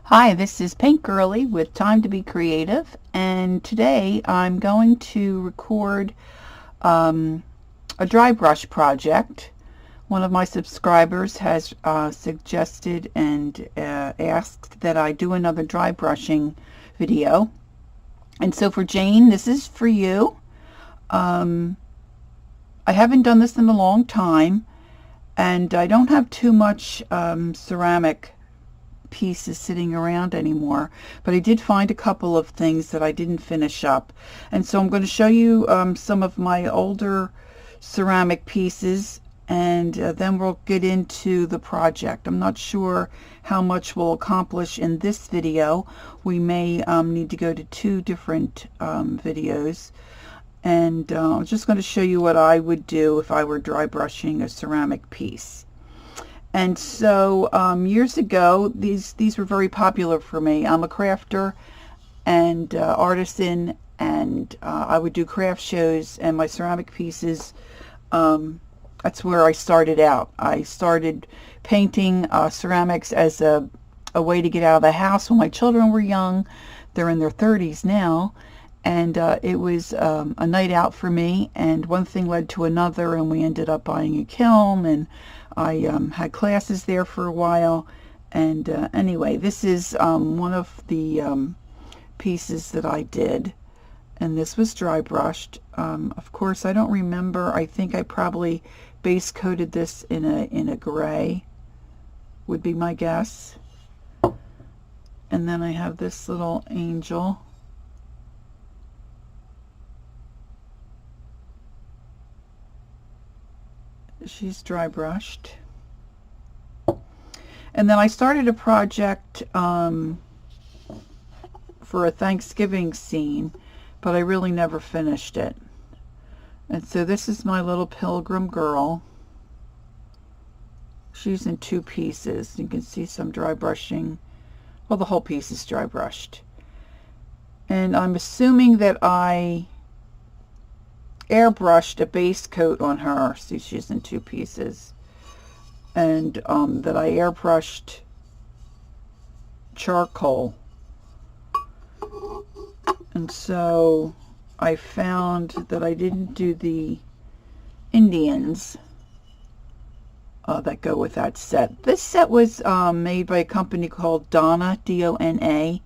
Hi, this is Paint Girly with Time to Be Creative, and today I'm going to record a dry brush project. One of my subscribers has suggested and asked that I do another dry brushing video. And so for Jane, this is for you. I haven't done this in a long time, and I don't have too much ceramic pieces sitting around anymore, but I did find a couple of things that I didn't finish up, and so I'm going to show you some of my older ceramic pieces, and then we'll get into the project. I'm not sure how much we'll accomplish in this video. We may need to go to two different videos, and I'm just going to show you what I would do if I were dry brushing a ceramic piece. And so years ago, these were very popular for me. I'm a crafter and artisan, and I would do craft shows, and my ceramic pieces, that's where I started out. I started painting ceramics as a way to get out of the house when my children were young. They're in their 30s now, and it was a night out for me, and one thing led to another, and we ended up buying a kiln, and I had classes there for a while. And anyway, this is one of the pieces that I did, and this was dry brushed. Of course, I don't remember. I think I probably base coated this in a gray, would be my guess. And then I have this little angel. She's dry brushed. And then I started a project for a Thanksgiving scene, but I really never finished it. And so this is my little pilgrim girl. She's in two pieces. You can see some dry brushing. Well, the whole piece is dry brushed. And I'm assuming that I airbrushed a base coat on her. See, she's in two pieces. And that I airbrushed charcoal. And so I found that I didn't do the Indians that go with that set. This set was made by a company called Dona, D-O-N-A.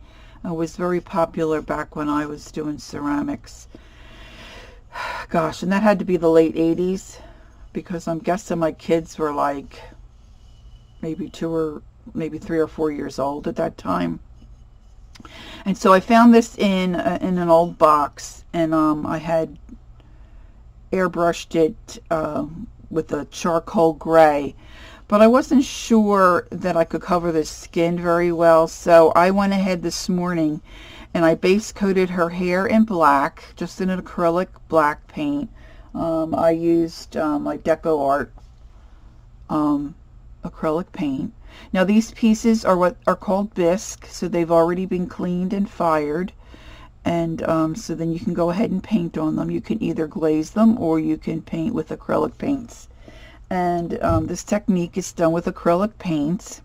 It was very popular back when I was doing ceramics. Gosh, and that had to be the late 80s, because I'm guessing my kids were like maybe 3 or 4 years old at that time. And so I found this in an old box, and I had airbrushed it with a charcoal gray, but I wasn't sure that I could cover the skin very well, so I went ahead this morning and I base coated her hair in black, just in an acrylic black paint. I used my Deco Art acrylic paint. Now these pieces are what are called bisque, so they've already been cleaned and fired, and so then you can go ahead and paint on them. You can either glaze them or you can paint with acrylic paints. And this technique is done with acrylic paints.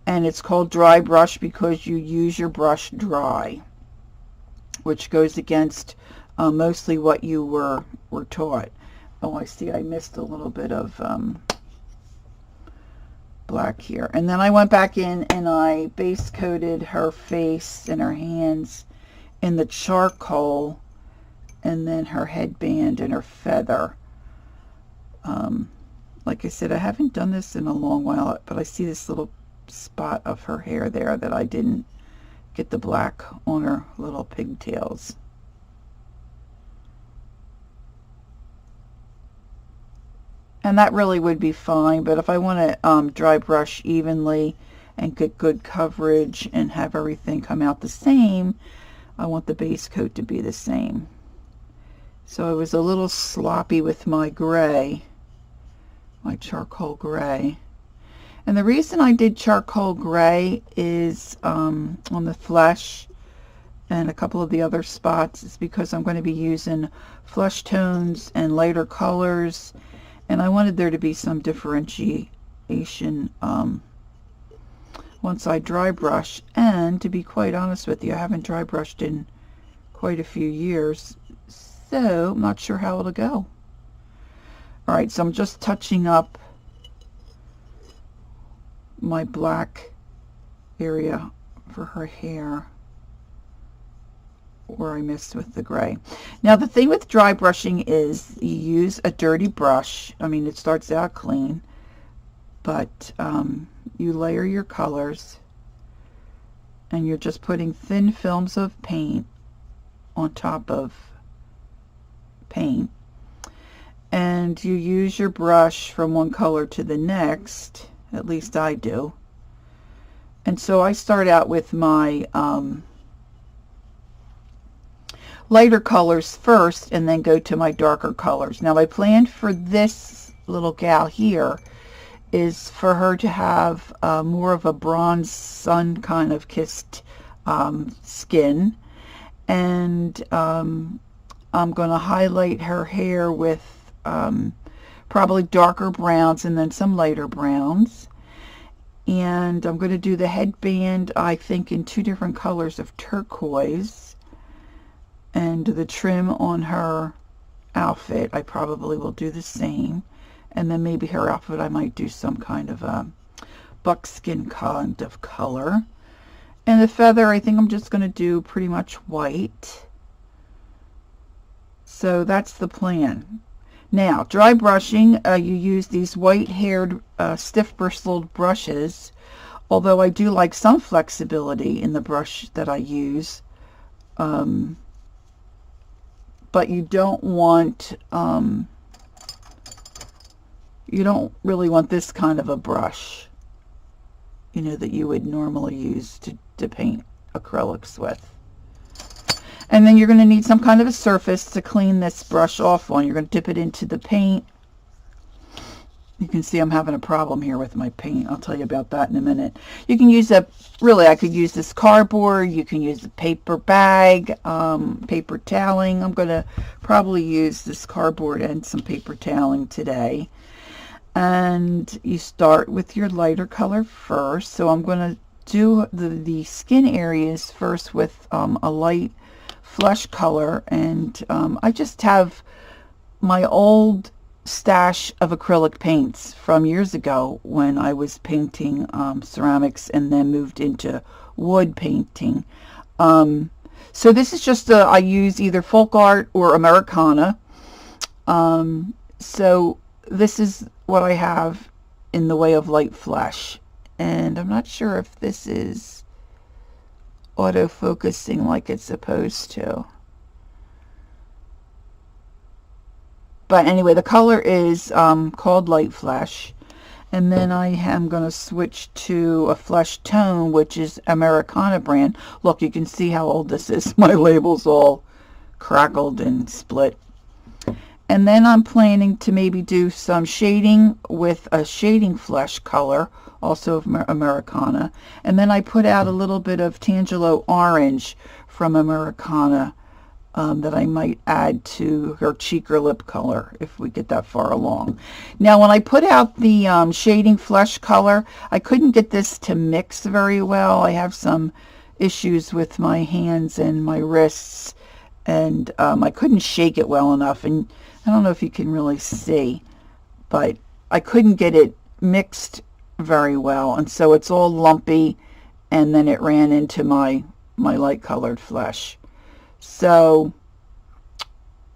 And it's called dry brush because you use your brush dry, which goes against mostly what you were taught. Oh, I see I missed a little bit of black here. And then I went back in and I base coated her face and her hands in the charcoal, and then her headband and her feather. Like I said, I haven't done this in a long while, but I see this little spot of her hair there that I didn't get the black on her little pigtails. And that really would be fine, but if I want to dry brush evenly and get good coverage and have everything come out the same, I want the base coat to be the same. So I was a little sloppy with my gray, my charcoal gray. And the reason I did charcoal gray is on the flesh and a couple of the other spots is because I'm going to be using flesh tones and lighter colors, and I wanted there to be some differentiation once I dry brush. And to be quite honest with you, I haven't dry brushed in quite a few years, so I'm not sure how it'll go. Alright, so I'm just touching up my black area for her hair where I missed with the gray. Now the thing with dry brushing is you use a dirty brush. I mean, it starts out clean, but you layer your colors and you're just putting thin films of paint on top of paint, and you use your brush from one color to the next, at least I do. And so I start out with my lighter colors first and then go to my darker colors. Now my plan for this little gal here is for her to have more of a bronze sun kind of kissed skin, and I'm going to highlight her hair with probably darker browns and then some lighter browns. And I'm going to do the headband, I think, in 2 different colors of turquoise. And the trim on her outfit, I probably will do the same. And then maybe her outfit, I might do some kind of a buckskin kind of color. And the feather, I think I'm just going to do pretty much white. So that's the plan. Now, dry brushing, you use these white-haired, stiff-bristled brushes, although I do like some flexibility in the brush that I use. But you don't want, you don't really want this kind of a brush, you know, that you would normally use to paint acrylics with. And then you're going to need some kind of a surface to clean this brush off on. You're going to dip it into the paint. You can see I'm having a problem here with my paint. I'll tell you about that in a minute. You can use really, I could use this cardboard. You can use a paper bag, paper toweling. I'm going to probably use this cardboard and some paper toweling today. And you start with your lighter color first. So I'm going to do the skin areas first with a light flesh color, and I just have my old stash of acrylic paints from years ago when I was painting ceramics and then moved into wood painting. So this is just I use either folk art or Americana. So this is what I have in the way of light flesh, and I'm not sure if this is auto-focusing like it's supposed to. But anyway, the color is called light flesh. And then I am going to switch to a flesh tone, which is Americana brand. Look, you can see how old this is. My label's all crackled and split. And then I'm planning to maybe do some shading with a shading flesh color, also of Americana. And then I put out a little bit of Tangelo orange from Americana that I might add to her cheek or lip color if we get that far along. Now when I put out the shading flesh color, I couldn't get this to mix very well. I have some issues with my hands and my wrists, and I couldn't shake it well enough, and I don't know if you can really see, but I couldn't get it mixed very well, and so it's all lumpy, and then it ran into my light colored flesh. So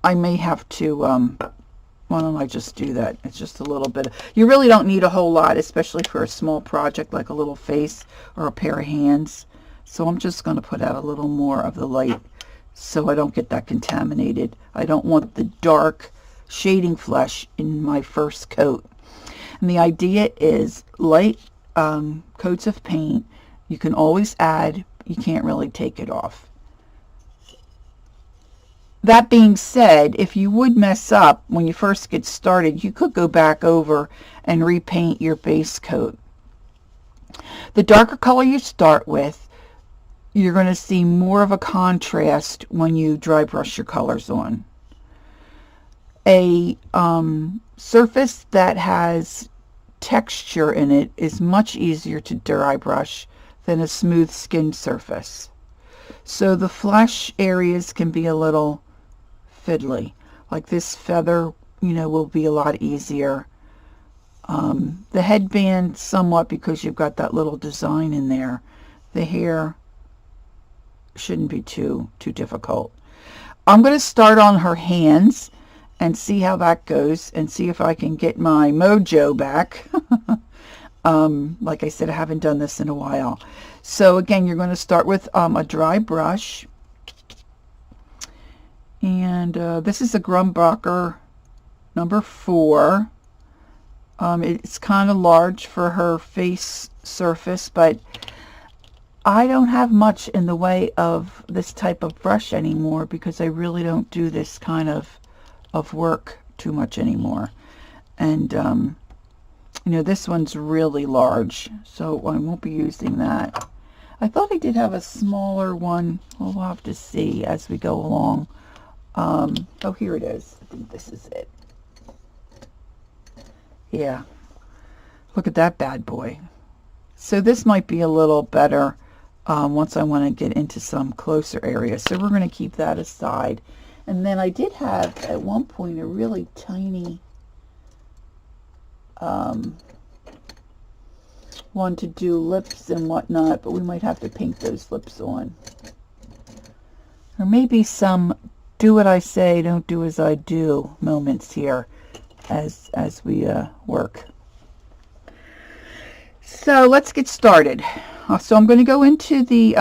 I may have to why don't I just do that? It's just a little bit. You really don't need a whole lot, especially for a small project like a little face or a pair of hands. So I'm just going to put out a little more of the light so I don't get that contaminated. I don't want the dark shading flesh in my first coat. And the idea is light coats of paint you can always add, you can't really take it off. That being said, if you would mess up when you first get started, you could go back over and repaint your base coat. The darker color you start with, you're going to see more of a contrast when you dry brush your colors on. A surface that has texture in it is much easier to dry brush than a smooth skin surface. So the flesh areas can be a little fiddly. Like this feather, you know, will be a lot easier. The headband somewhat, because you've got that little design in there. The hair shouldn't be too difficult. I'm going to start on her hands and see how that goes, and see if I can get my mojo back. Like I said, I haven't done this in a while. So again, you're going to start with a dry brush. And this is a Grumbacher number 4. It's kind of large for her face surface, but I don't have much in the way of this type of brush anymore, because I really don't do this kind of work too much anymore. And you know, this one's really large, so I won't be using that. I thought I did have a smaller one. We'll have to see as we go along. Oh, here it is. I think this is it. Yeah, look at that bad boy. So this might be a little better once I want to get into some closer areas. So we're going to keep that aside. And then I did have at one point a really tiny one to do lips and whatnot, but we might have to paint those lips on. Or maybe some do what I say, don't do as I do moments here as we work. So let's get started. So I'm going to go into the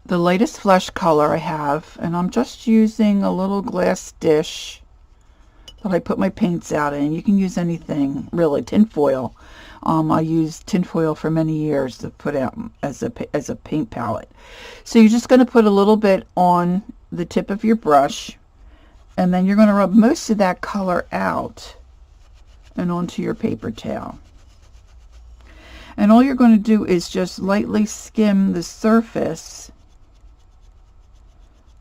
lightest flesh color I have, and I'm just using a little glass dish that I put my paints out in. You can use anything, really. Tin foil. I used tin foil for many years to put out as a paint palette. So you're just going to put a little bit on the tip of your brush, and then you're going to rub most of that color out and onto your paper towel. And all you're going to do is just lightly skim the surface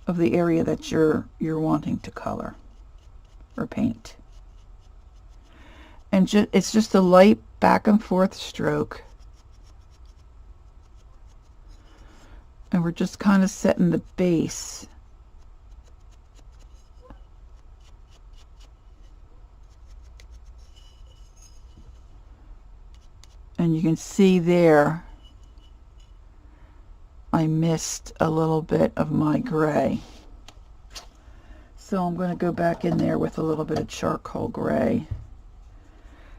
of the area that you're wanting to color or paint. And it's just a light back and forth stroke. And we're just kind of setting the base. And you can see there, I missed a little bit of my gray. So I'm going to go back in there with a little bit of charcoal gray,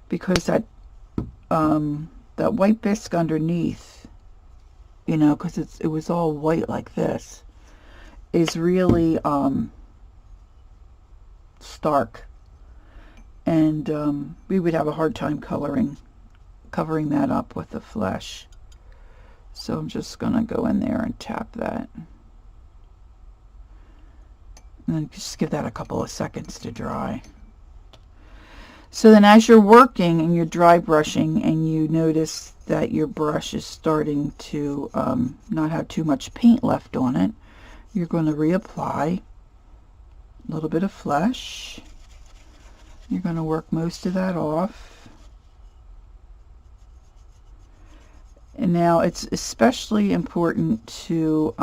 because that white bisque underneath, you know, because it was all white like this, is really stark, and we would have a hard time covering that up with the flesh. So I'm just going to go in there and tap that. And then just give that a couple of seconds to dry. So then as you're working and you're dry brushing and you notice that your brush is starting to not have too much paint left on it, you're going to reapply a little bit of flesh. You're going to work most of that off. And now it's especially important to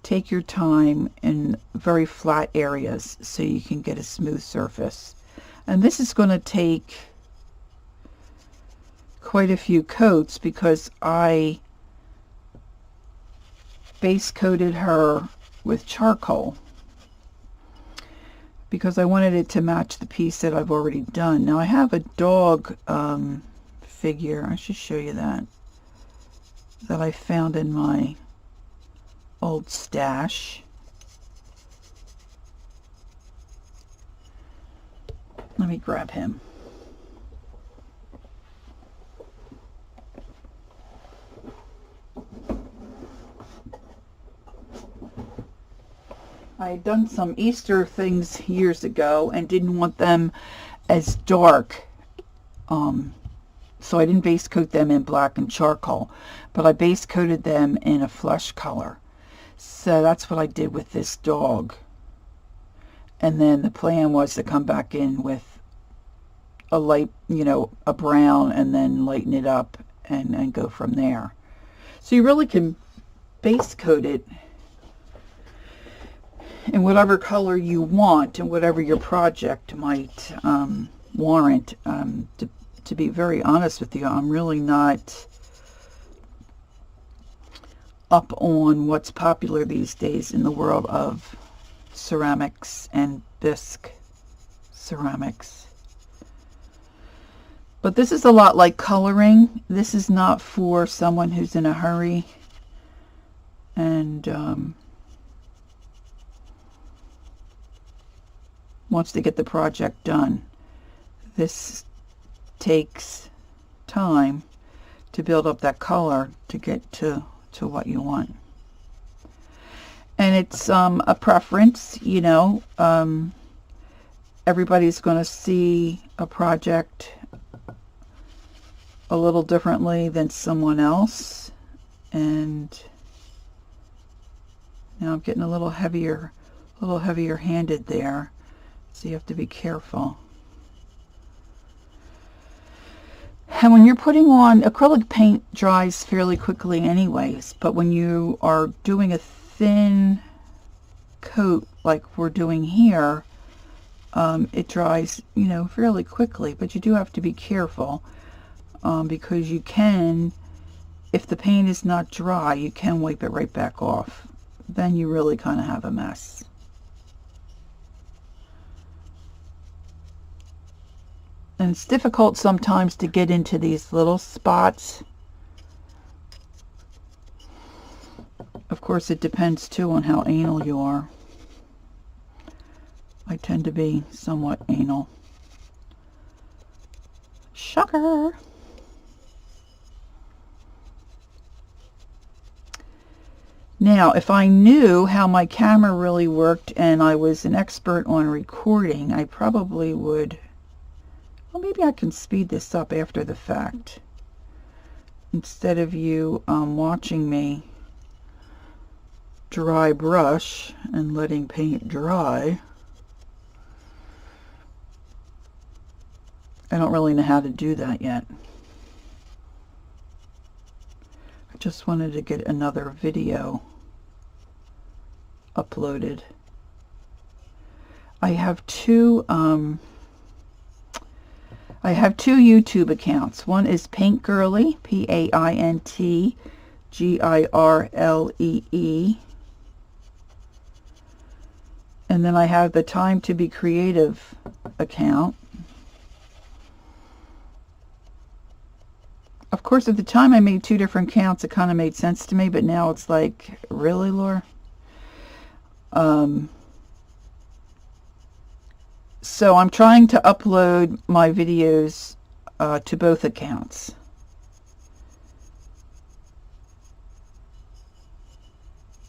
take your time in very flat areas so you can get a smooth surface. And this is going to take quite a few coats, because I base coated her with charcoal because I wanted it to match the piece that I've already done. Now I have a dog figure, I should show you that I found in my old stash. Let me grab him. I had done some Easter things years ago and didn't want them as dark, so I didn't base coat them in black and charcoal, but I base coated them in a flesh color. So that's what I did with this dog. And then the plan was to come back in with a light, you know, a brown, and then lighten it up and go from there. So you really can base coat it in whatever color you want and whatever your project might warrant. To be very honest with you, I'm really not up on what's popular these days in the world of ceramics and bisque ceramics. But this is a lot like coloring. This is not for someone who's in a hurry and wants to get the project done. This takes time to build up that color to get to what you want. And it's a preference, you know. Everybody's going to see a project a little differently than someone else. And now I'm getting a little heavier handed there. So you have to be careful. And when you're putting on, acrylic paint dries fairly quickly anyways, but when you are doing a thin coat like we're doing here, it dries, you know, fairly quickly. But you do have to be careful because you can, if the paint is not dry, you can wipe it right back off. Then you really kind of have a mess. And it's difficult sometimes to get into these little spots. Of course, it depends too on how anal you are. I tend to be somewhat anal. Shocker! Now, if I knew how my camera really worked and I was an expert on recording, I probably would... Well, maybe I can speed this up after the fact. Instead of you watching me dry brush and letting paint dry. I don't really know how to do that yet. I just wanted to get another video uploaded. I have two YouTube accounts. One is Paint Girly, PaintGirlee, and then I have the Time to Be Creative account. Of course, at the time I made two different accounts, it kind of made sense to me, but now it's like, really, Laura? So I'm trying to upload my videos to both accounts.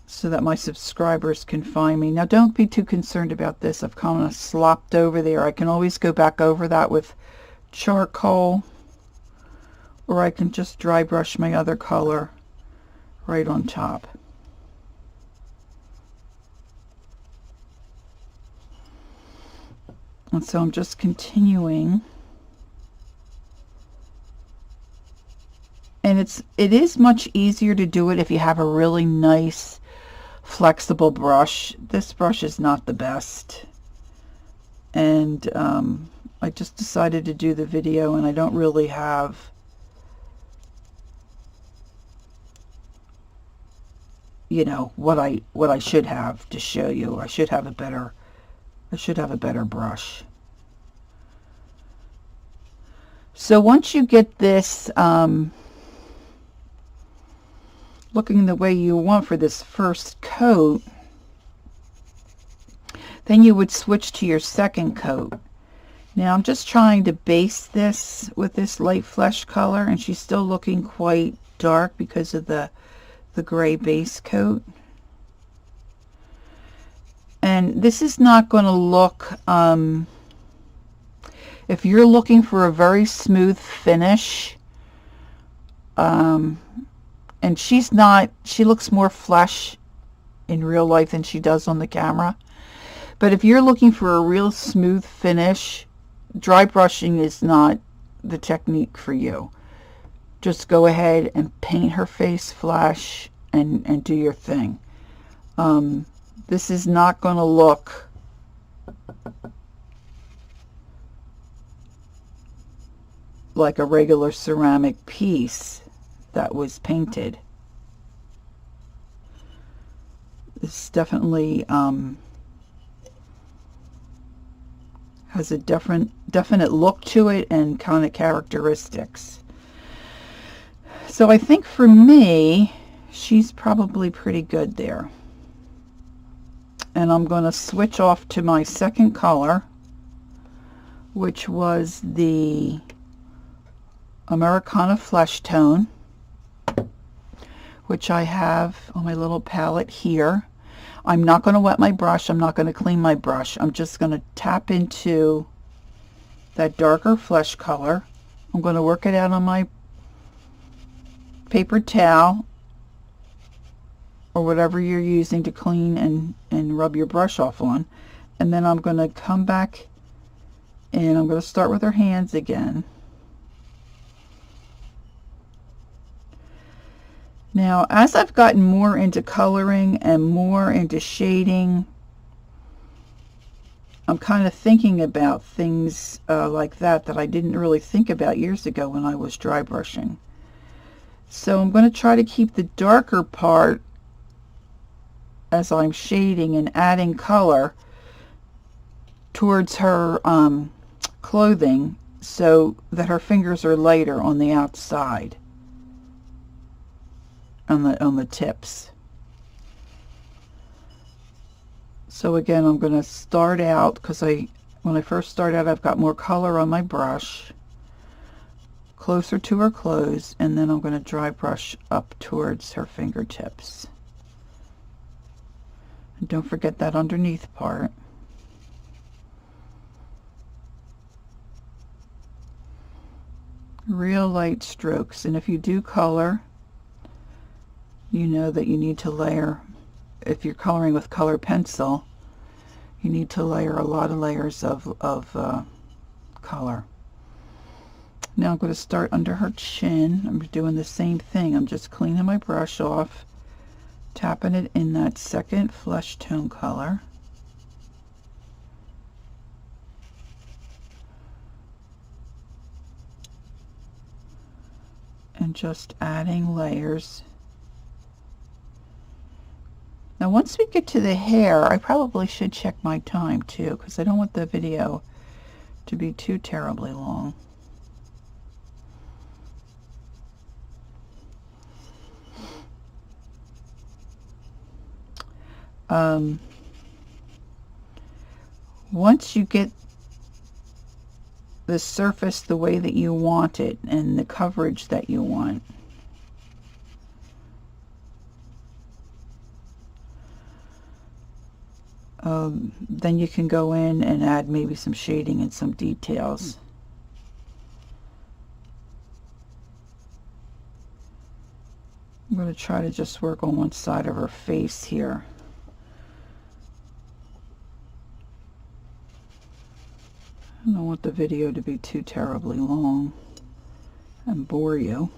So that my subscribers can find me. Now don't be too concerned about this. I've kind of slopped over there. I can always go back over that with charcoal, or I can just dry brush my other color right on top. And so I'm just continuing. And it is much easier to do it if you have a really nice flexible brush. This brush is not the best. And I just decided to do the video, and I don't really have, you know, what I should have to show you. I should have a better brush. So once you get this looking the way you want for this first coat, then you would switch to your second coat. Now I'm just trying to base this with this light flesh color, and she's still looking quite dark because of the gray base coat. And this is not going to look, if you're looking for a very smooth finish, and she looks more flesh in real life than she does on the camera. But if you're looking for a real smooth finish, dry brushing is not the technique for you. just go ahead and paint her face flash and do your thing. This is not going to look like a regular ceramic piece that was painted. This definitely has a definite look to it and kind of characteristics. So I think for me, she's probably pretty good there. And I'm going to switch off to my second color, which was the Americana Flesh Tone, which I have on my little palette here. I'm not going to wet my brush. I'm not going to clean my brush. I'm just going to tap into that darker flesh color. I'm going to work it out on my paper towel or whatever you're using to clean and rub your brush off on. And then I'm going to come back and I'm going to start with her hands again. Now, as I've gotten more into coloring and more into shading, I'm kind of thinking about things like that I didn't really think about years ago when I was dry brushing. So I'm going to try to keep the darker part as I'm shading and adding color towards her clothing so that her fingers are lighter on the outside. On the tips. So again, I'm going to start out, because when I first start out, I've got more color on my brush closer to her clothes, and then I'm going to dry brush up towards her fingertips. And don't forget that underneath part. Real light strokes, and if you do color, you know that you need to layer. If you're coloring with color pencil, you need to layer a lot of layers of color. Now I'm going to start under her chin. I'm doing the same thing. I'm just cleaning my brush off, tapping it in that second flesh tone color. And just adding layers. Now once we get to the hair, I probably should check my time too, because I don't want the video to be too terribly long. Once you get the surface the way that you want it and the coverage that you want, then you can go in and add maybe some shading and some details. I'm going to try to just work on one side of her face here. I don't want the video to be too terribly long and bore you.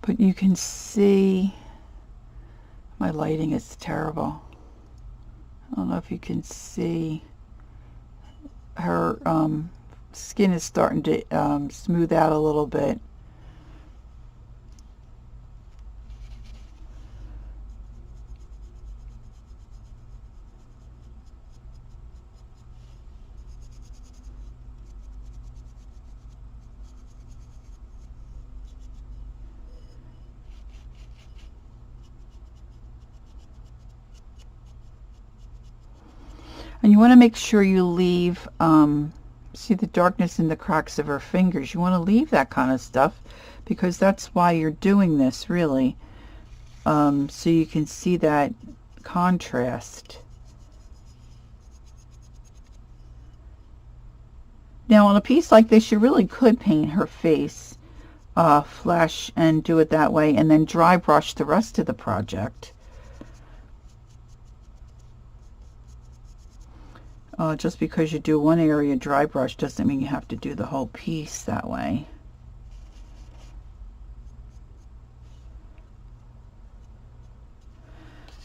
But you can see my lighting is terrible. I don't know if you can see her skin is starting to smooth out a little bit. And you want to make sure you leave, see the darkness in the cracks of her fingers. You want to leave that kind of stuff because that's why you're doing this, really. So you can see that contrast. Now on a piece like this, you really could paint her face flesh and do it that way, and then dry brush the rest of the project. Just because you do one area dry brush doesn't mean you have to do the whole piece that way.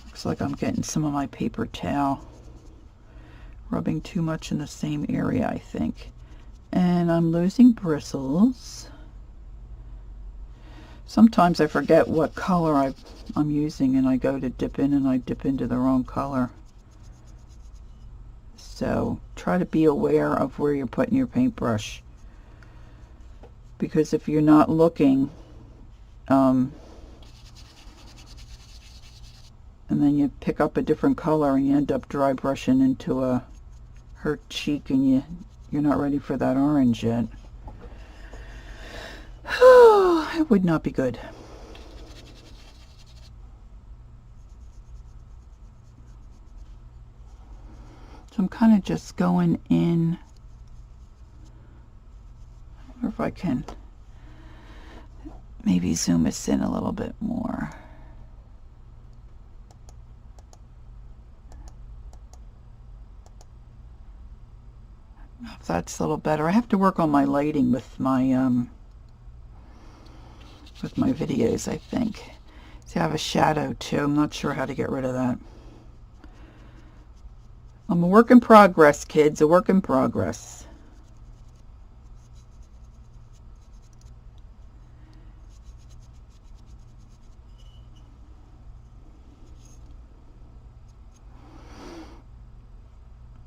Looks like I'm getting some of my paper towel rubbing too much in the same area, I think. And I'm losing bristles. Sometimes I forget what color I'm using, and I go to dip in and I dip into the wrong color. So try to be aware of where you're putting your paintbrush, because if you're not looking, and then you pick up a different color and you end up dry brushing into her cheek, and you're not ready for that orange yet. It would not be good. So I'm kind of just going in. I wonder if I can maybe zoom this in a little bit more. If that's a little better. I have to work on my lighting with my videos, I think. See, I have a shadow too. I'm not sure how to get rid of that. I'm a work in progress, kids, a work in progress.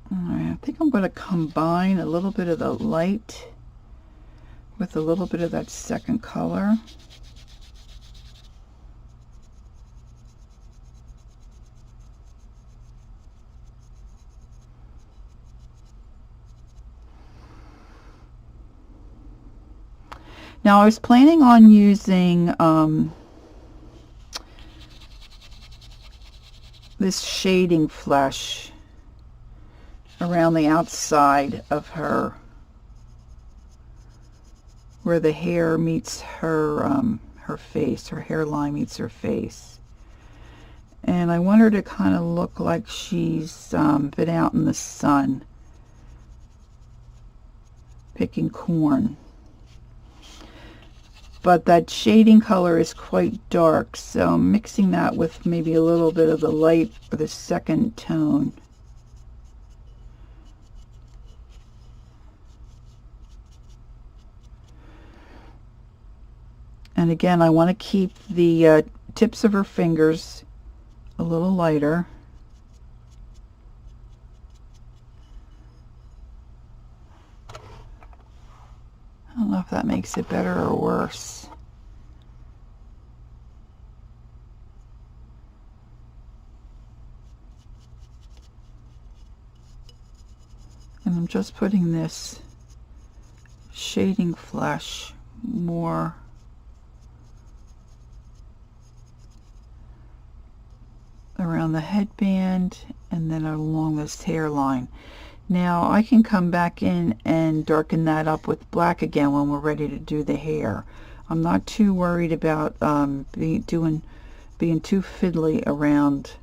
Alright, I think I'm going to combine a little bit of the light with a little bit of that second color. Now I was planning on using this shading flesh around the outside of her, where the hair meets her her face, her hairline meets her face. And I want her to kind of look like she's been out in the sun picking corn. But that shading color is quite dark, so I'm mixing that with maybe a little bit of the light for the second tone. And again, I want to keep the tips of her fingers a little lighter. I don't know if that makes it better or worse. And I'm just putting this shading flesh more around the headband and then along this hairline. Now I can come back in and darken that up with black again when we're ready to do the hair. I'm not too worried about being too fiddly around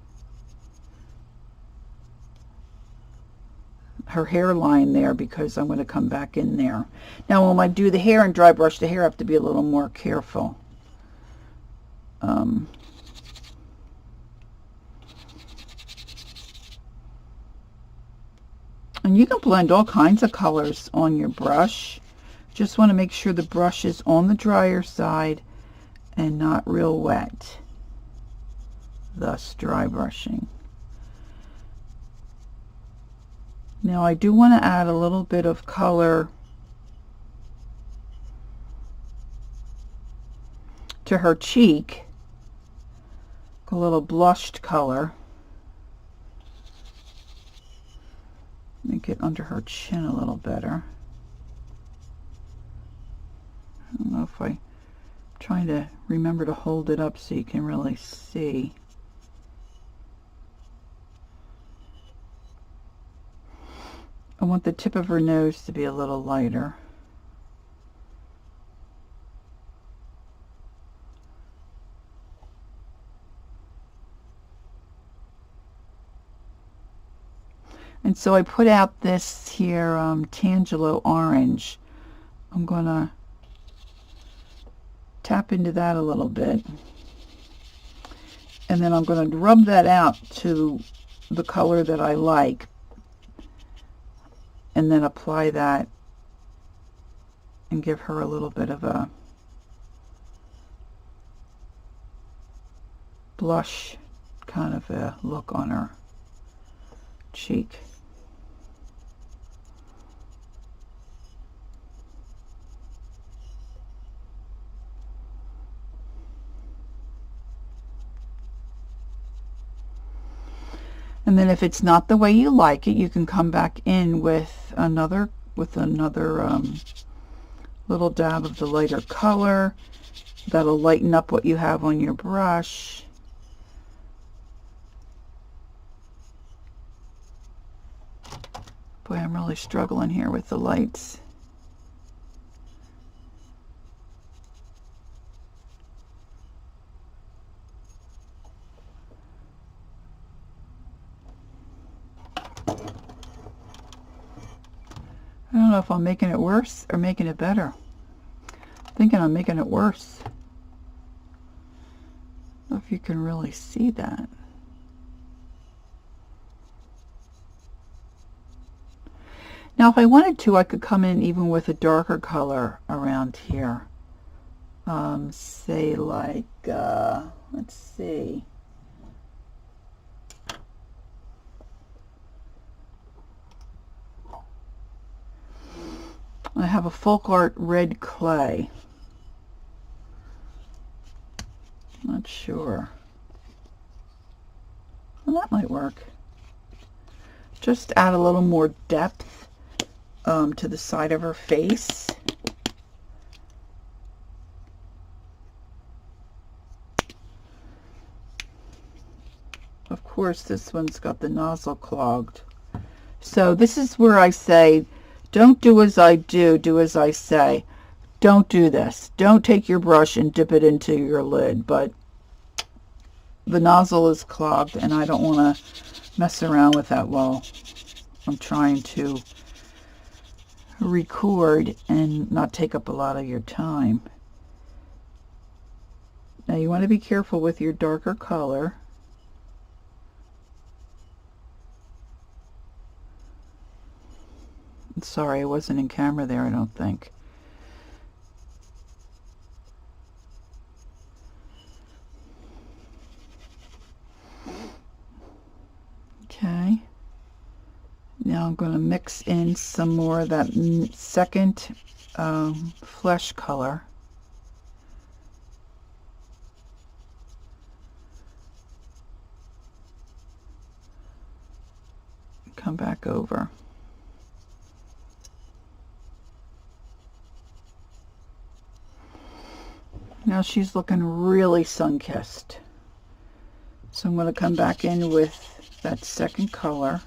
her hairline there, because I'm going to come back in there. Now when I do the hair and dry brush the hair, I have to be a little more careful. And you can blend all kinds of colors on your brush. Just want to make sure the brush is on the drier side and not real wet, thus dry brushing. Now I do want to add a little bit of color to her cheek, a little blushed color. Make it under her chin a little better. I don't know if I'm trying to remember to hold it up so you can really see. I want the tip of her nose to be a little lighter. And And so I put out this here Tangelo orange. I'm going to tap into that a little bit. And then I'm going to rub that out to the color that I like. And then apply that and give her a little bit of a blush kind of a look on her cheek. And then if it's not the way you like it, you can come back in with another little dab of the lighter color. That'll lighten up what you have on your brush. Boy, I'm really struggling here with the lights. I don't know if I'm making it worse or making it better. I'm thinking I'm making it worse. I don't know if you can really see that. Now if I wanted to, I could come in even with a darker color around here. Say like, let's see. I have a Folk Art red clay. Not sure. Well, that might work. Just add a little more depth to the side of her face. Of course, this one's got the nozzle clogged. So this is where I say, don't do as I do, do as I say. Don't do this. Don't take your brush and dip it into your lid, but the nozzle is clogged and I don't want to mess around with that while I'm trying to record and not take up a lot of your time. Now you want to be careful with your darker color. Sorry, I wasn't in camera there, I don't think. Okay. Now I'm going to mix in some more of that second flesh color. Come back over. Now she's looking really sun-kissed. So I'm going to come back in with that second color.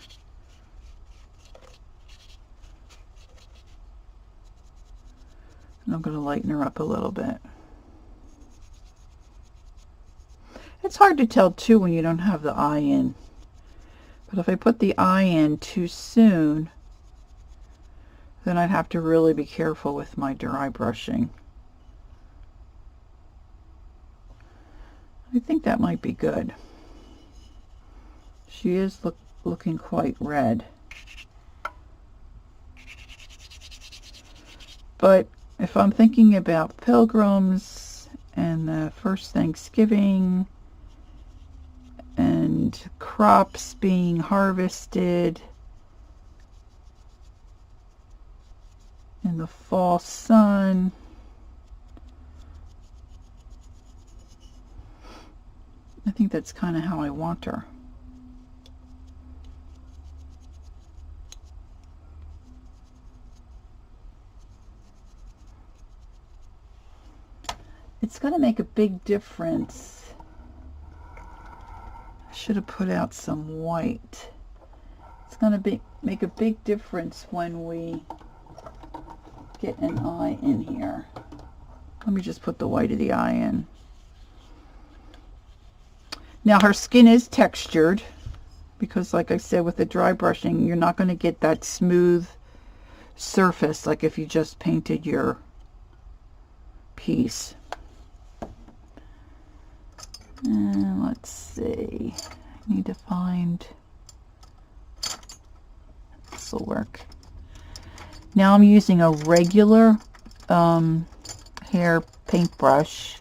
And I'm going to lighten her up a little bit. It's hard to tell too when you don't have the eye in. But if I put the eye in too soon, then I'd have to really be careful with my dry brushing. I think that might be good. She is looking quite red. But if I'm thinking about pilgrims and the first Thanksgiving and crops being harvested in the fall sun, I think that's kind of how I want her. It's going to make a big difference. I should have put out some white. It's going to make a big difference when we get an eye in here. Let me just put the white of the eye in. Now her skin is textured, because like I said, with the dry brushing, you're not going to get that smooth surface like if you just painted your piece. And let's see, I need to find, this will work. Now I'm using a regular hair paintbrush,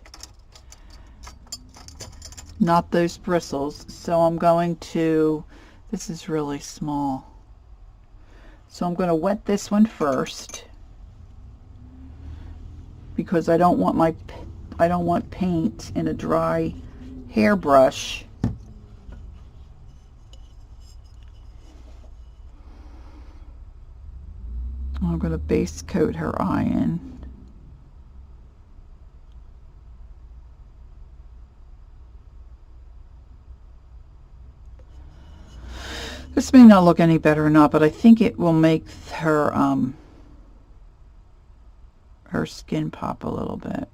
not those bristles. So I'm going to, this is really small, so I'm going to wet this one first because I don't want paint in a dry hairbrush. I'm going to base coat her eye in. This may not look any better or not, but I think it will make her her skin pop a little bit.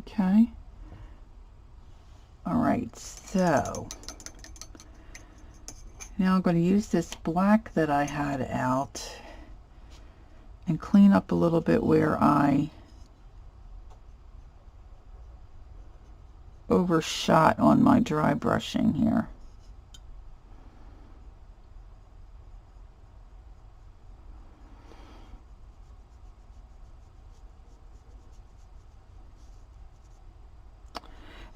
Okay. All right, so now I'm going to use this black that I had out and clean up a little bit where I overshot on my dry brushing here.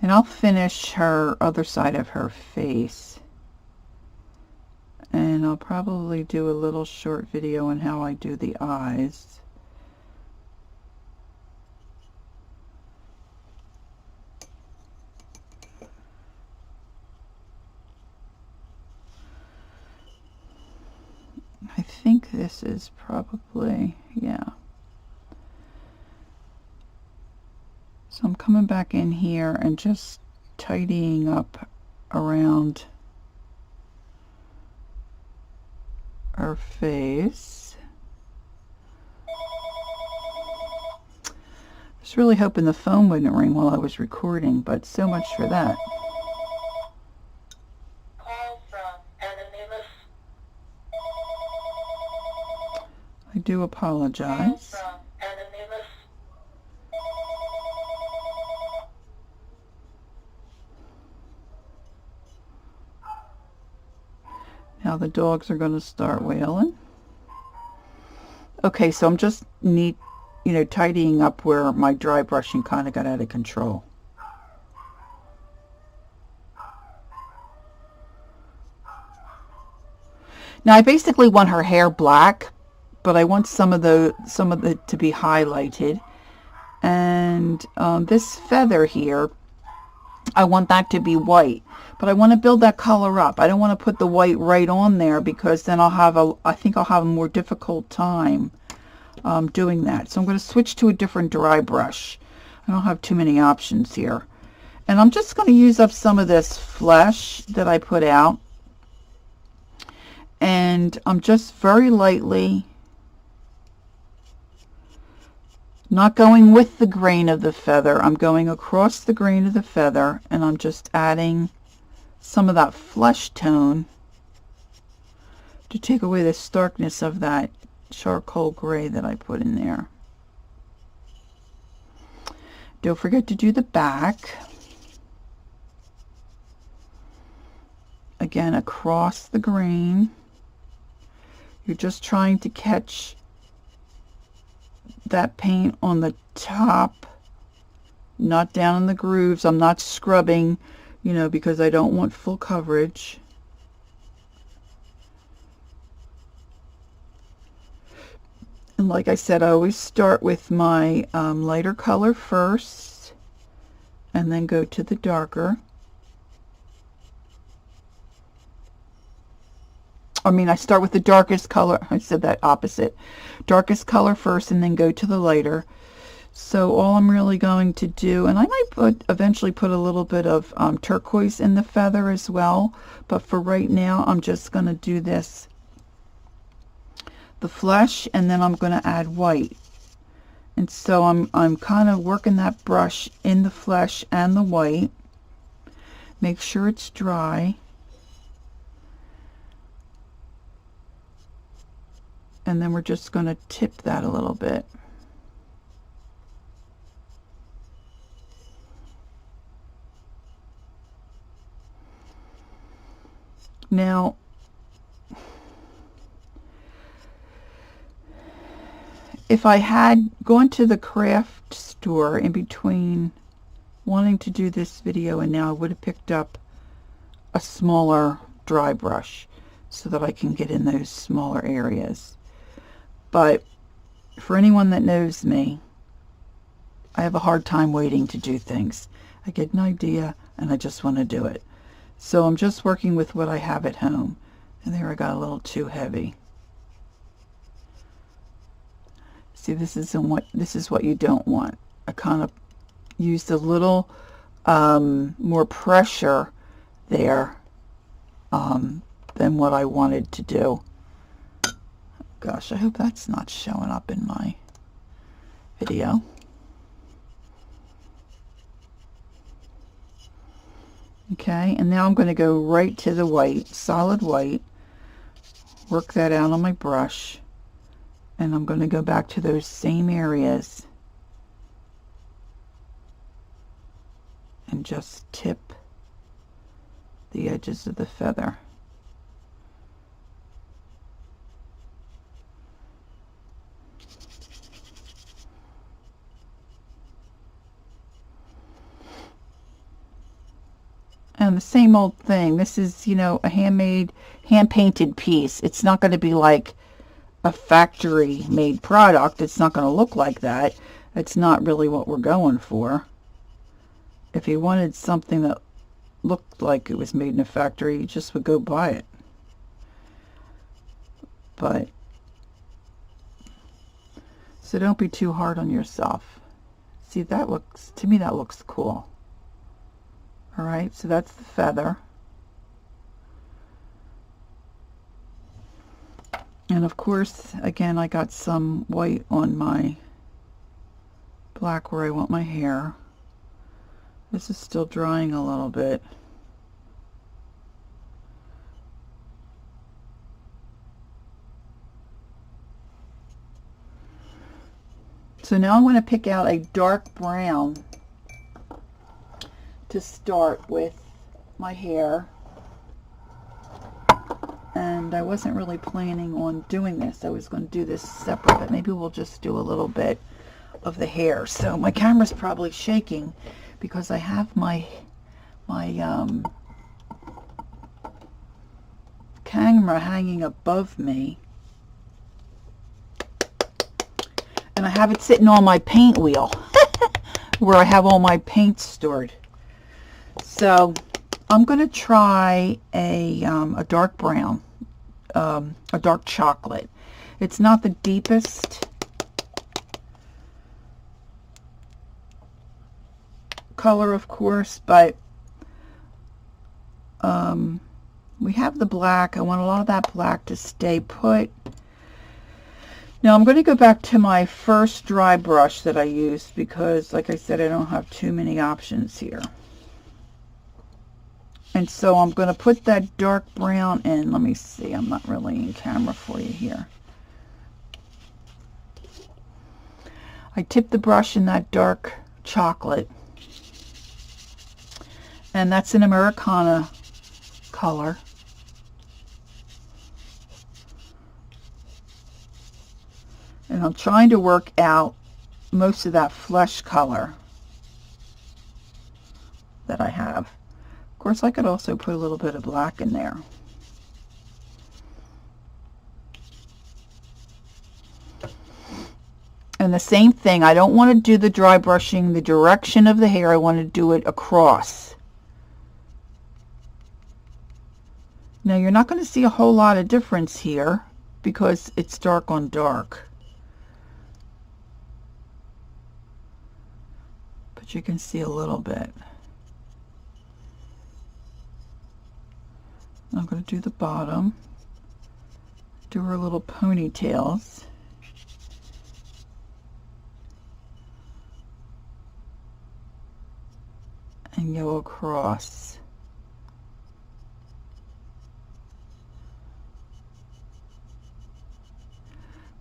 And I'll finish her other side of her face. And I'll probably do a little short video on how I do the eyes. I think this is probably, yeah. So I'm coming back in here and just tidying up around her face. I was really hoping the phone wouldn't ring while I was recording, but so much for that. Call from Anonymous. I do apologize. Call from Anonymous. Now the dogs are going to start wailing. Okay, so I'm just tidying up where my dry brushing kind of got out of control. Now I basically want her hair black, but I want some of the to be highlighted. And this feather here, I want that to be white, but I want to build that color up. I don't want to put the white right on there because then I think I'll have a more difficult time doing that. So I'm going to switch to a different dry brush. I don't have too many options here. And I'm just going to use up some of this flesh that I put out. And I'm just very lightly, not going with the grain of the feather, I'm going across the grain of the feather, and I'm just adding some of that flesh tone to take away the starkness of that charcoal gray that I put in there. Don't forget to do the back. Again, across the grain. You're just trying to catch that paint on the top, not down in the grooves. I'm not scrubbing, because I don't want full coverage. And like I said, I always start with my lighter color first and then go to the darker. I start with the darkest color. I said that opposite. Darkest color first and then go to the lighter. So all I'm really going to do, and I might eventually put a little bit of turquoise in the feather as well, but for right now I'm just going to do this, the flesh, and then I'm going to add white. And so I'm kind of working that brush in the flesh and the white. Make sure it's dry. And then we're just going to tip that a little bit. Now, if I had gone to the craft store in between wanting to do this video and now, I would have picked up a smaller dry brush so that I can get in those smaller areas. But for anyone that knows me, I have a hard time waiting to do things. I get an idea and I just want to do it. So I'm just working with what I have at home. And there I got a little too heavy. See, this is what you don't want. I kind of used a little more pressure there than what I wanted to do. Gosh, I hope that's not showing up in my video. Okay, and now I'm going to go right to the white, solid white, work that out on my brush, and I'm going to go back to those same areas and just tip the edges of the feather. And the same old thing. This is, you know, a handmade, hand-painted piece. It's not going to be like a factory-made product. It's not going to look like that. It's not really what we're going for. If you wanted something that looked like it was made in a factory, you just would go buy it. But, so don't be too hard on yourself. See, that looks, to me that looks cool. Alright, so that's the feather. And of course, again, I got some white on my black where I want my hair. This is still drying a little bit. So now I'm going to pick out a dark brown to start with my hair. And I wasn't really planning on doing this. I was going to do this separate, but maybe we'll just do a little bit of the hair. So my camera's probably shaking because I have my camera hanging above me, and I have it sitting on my paint wheel where I have all my paint stored. So I'm going to try a dark brown, a dark chocolate. It's not the deepest color, of course, but we have the black. I want a lot of that black to stay put. Now I'm going to go back to my first dry brush that I used because, like I said, I don't have too many options here. And so I'm going to put that dark brown in. Let me see. I'm not really in camera for you here. I tip the brush in that dark chocolate. And that's an Americana color. And I'm trying to work out most of that flesh color that I have. Of course, I could also put a little bit of black in there. And the same thing, I don't want to do the dry brushing the direction of the hair. I want to do it across. Now, you're not going to see a whole lot of difference here because it's dark on dark. but you can see a little bit. I'm going to do the bottom, do her little ponytails. And go across.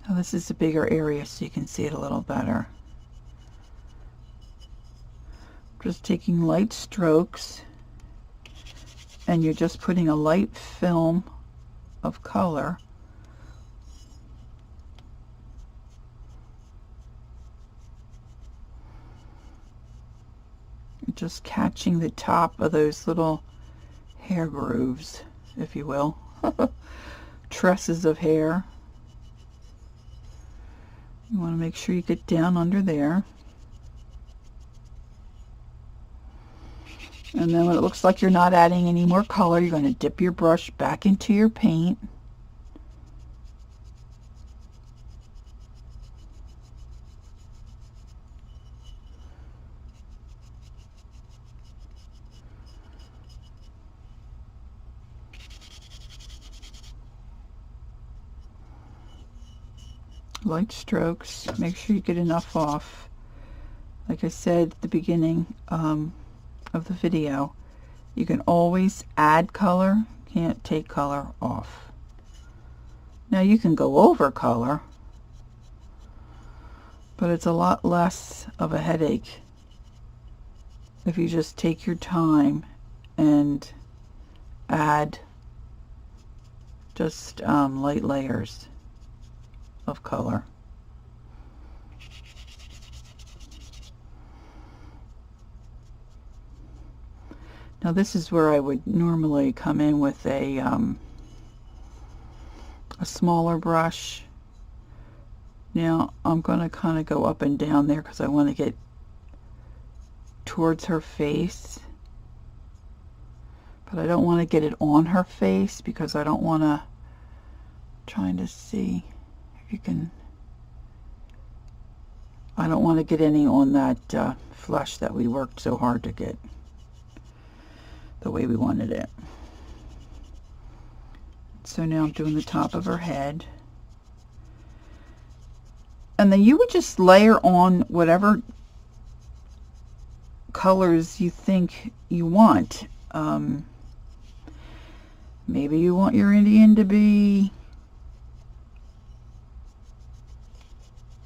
Now this is a bigger area so you can see it a little better. Just taking light strokes, and you're just putting a light film of color just catching the top of those little hair grooves, if you will. Tresses of hair. You want to make sure you get down under there. And then when it looks like you're not adding any more color, you're going to dip your brush back into your paint. Light strokes. Make sure you get enough off. Like I said at the beginning of the video, you can always add color, can't take color off. Now you can go over color, but it's a lot less of a headache if you just take your time and add just light layers of color. Now this is where I would normally come in with a smaller brush. Now I'm going to kind of go up and down there because I want to get towards her face, but I don't want to get it on her face because I don't want to, trying to see if you can, I don't want to get any on that flesh that we worked so hard to get the way we wanted it. So now I'm doing the top of her head. And then you would just layer on whatever colors you think you want. Maybe you want your Indian to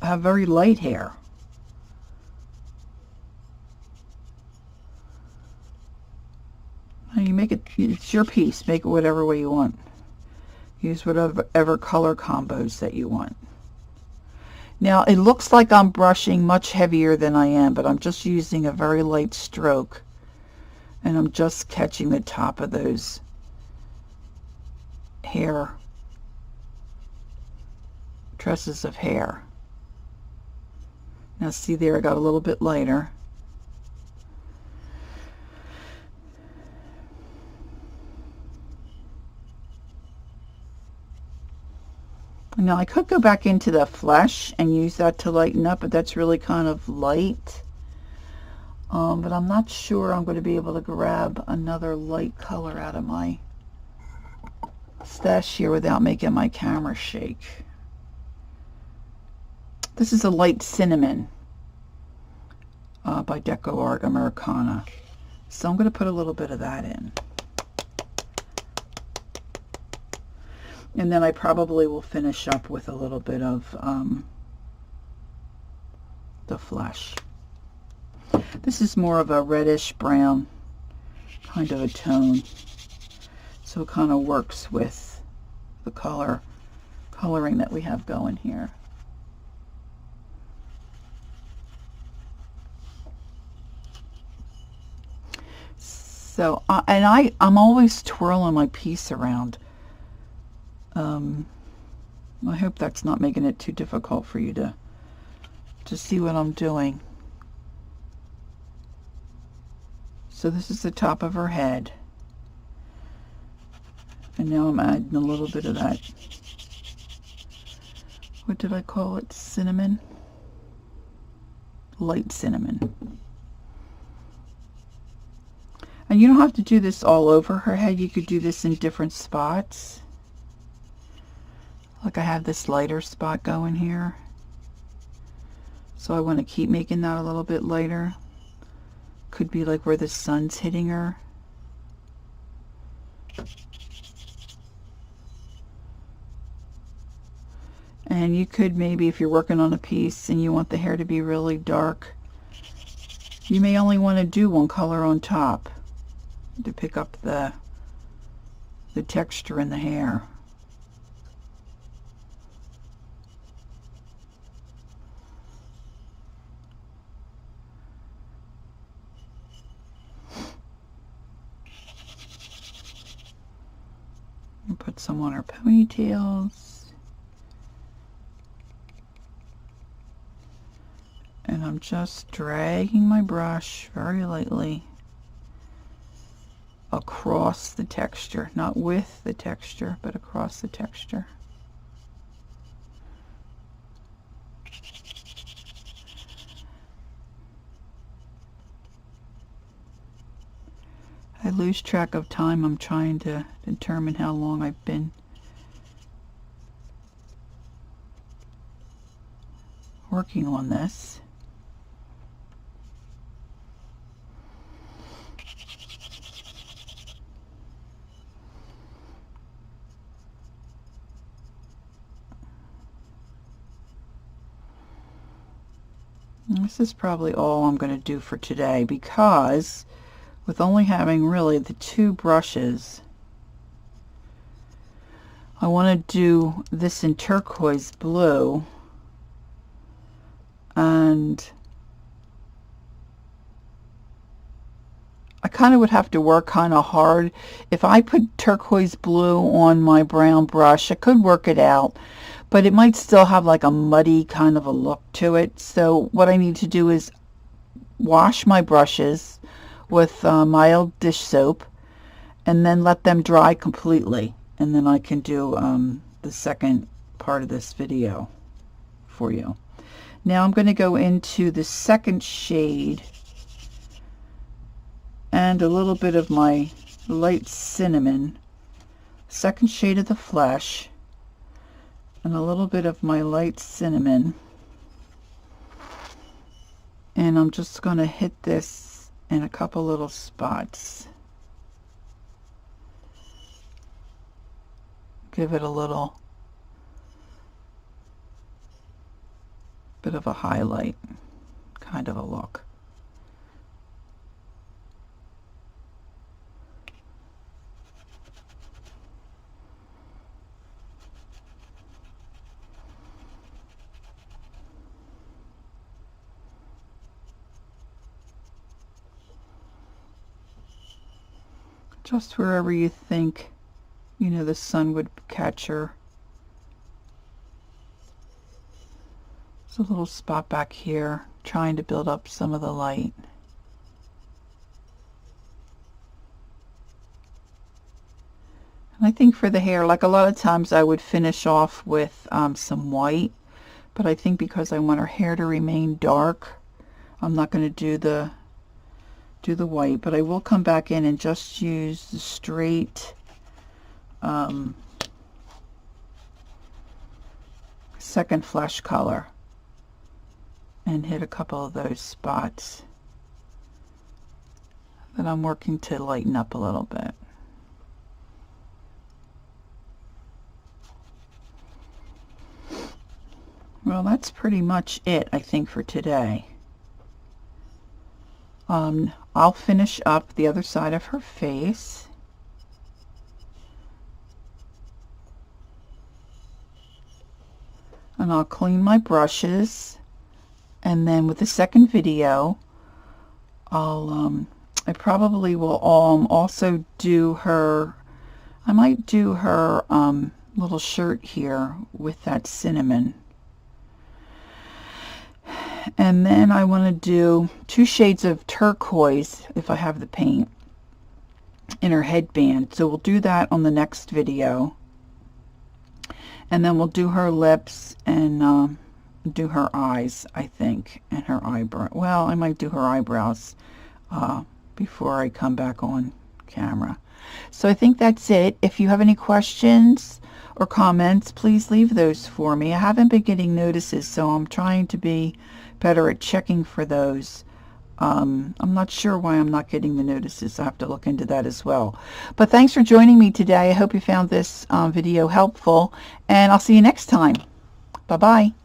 have very light hair. You make it, it's your piece. Make it whatever way you want. Use whatever color combos that you want. Now it looks like I'm brushing much heavier than I am, but I'm just using a very light stroke, and I'm just catching the top of those hair, tresses of hair. Now see there, I got a little bit lighter. Now I could go back into the flesh and use that to lighten up, but that's really kind of light. But I'm not sure I'm going to be able to grab another light color out of my stash here without making my camera shake. This is a light cinnamon by Deco Art Americana. So I'm going to put a little bit of that in. And then I probably will finish up with a little bit of the flesh. This is more of a reddish brown kind of a tone. So it kind of works with the coloring that we have going here. So, I'm always twirling my piece around. I hope that's not making it too difficult for you to see what I'm doing. So this is the top of her head. And now I'm adding a little bit of that, what did I call it? Cinnamon? Light cinnamon. And you don't have to do this all over her head. You could do this in different spots. Like I have this lighter spot going here. So I want to keep making that a little bit lighter. Could be like where the sun's hitting her. And you could maybe, if you're working on a piece and you want the hair to be really dark, you may only want to do one color on top to pick up the texture in the hair. And put some on her ponytails. And I'm just dragging my brush very lightly across the texture, not with the texture, but across the texture. I lose track of time. I'm trying to determine how long I've been working on this. This is probably all I'm going to do for today, because with only having really the two brushes, I want to do this in turquoise blue, and I kind of would have to work kind of hard. If I put turquoise blue on my brown brush, I could work it out, but it might still have like a muddy kind of a look to it. So what I need to do is wash my brushes with mild dish soap and then let them dry completely, and then I can do the second part of this video for you. Now I'm going to go into the second shade and a little bit of my light cinnamon, second shade of the flesh, and a little bit of my light cinnamon, and I'm just going to hit this in a couple little spots. Give it a little bit of a highlight kind of a look. Just wherever you think, you know, the sun would catch her. There's a little spot back here, trying to build up some of the light. And I think for the hair, like a lot of times I would finish off with some white, but I think because I want her hair to remain dark, I'm not going to do the white, but I will come back in and just use the straight second flesh color and hit a couple of those spots that I'm working to lighten up a little bit. Well, that's pretty much it, I think, for today. I'll finish up the other side of her face. And I'll clean my brushes, and then with the second video I probably will also do her, I might do her little shirt here with that cinnamon. And then I want to do 2 shades of turquoise, if I have the paint, in her headband. So we'll do that on the next video. And then we'll do her lips and do her eyes, I think, and her eyebrow. Well, I might do her eyebrows before I come back on camera. So I think that's it. If you have any questions or comments, please leave those for me. I haven't been getting notices, so I'm trying to be better at checking for those. I'm not sure why I'm not getting the notices. I have to look into that as well. But thanks for joining me today. I hope you found this video helpful, and I'll see you next time. Bye-bye.